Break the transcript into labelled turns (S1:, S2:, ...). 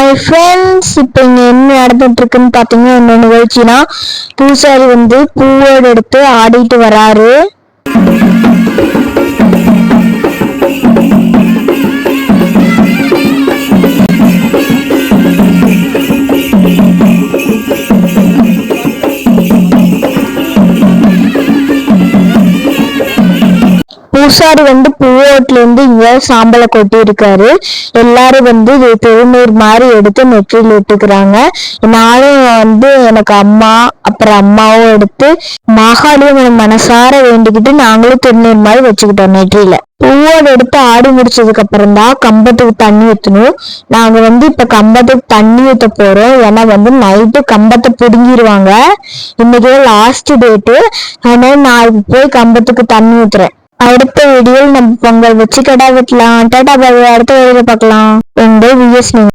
S1: Hi friends, இப்போ இங்கே என்ன நடந்துட்டு இருக்குன்னு பார்த்தீங்கன்னா என்ன நிகழ்ச்சினா, பூசாரி பூவோடு எடுத்து ஆடிட்டு வராரு. பூசாரி பூவோட்டுல இருந்து இங்க சாம்பலை கொட்டி இருக்காரு. எல்லாரும் திருநீர் மாதிரி எடுத்து நெற்றியில் இட்டுக்கிறாங்க. நானும் எனக்கு அம்மா அப்புறம் அம்மாவும் எடுத்து மாகாளியும் மனசார வேண்டிக்கிட்டு நாங்களும் திருநீர் மாதிரி வச்சுக்கிட்டோம் நெற்றியில. பூவோடு எடுத்து ஆடி முடிச்சதுக்கு அப்புறம் தான் கம்பத்துக்கு தண்ணி ஊற்றணும். நாங்க இப்ப கம்பத்துக்கு தண்ணி ஊற்ற போறோம். ஏன்னா நைட்டு கம்பத்தை பிடுங்கிடுவாங்க. இன்னைக்கு லாஸ்ட் டேட்டு. அதனால நான் போய் கம்பத்துக்கு தண்ணி ஊத்துறேன். அடுத்த வீடியோவில் நம்ம பொங்கல் வச்சு கடை வெட்டலாம். டாடா பாய். அடுத்த வீடியோல பார்க்கலாம். உங்கள் VS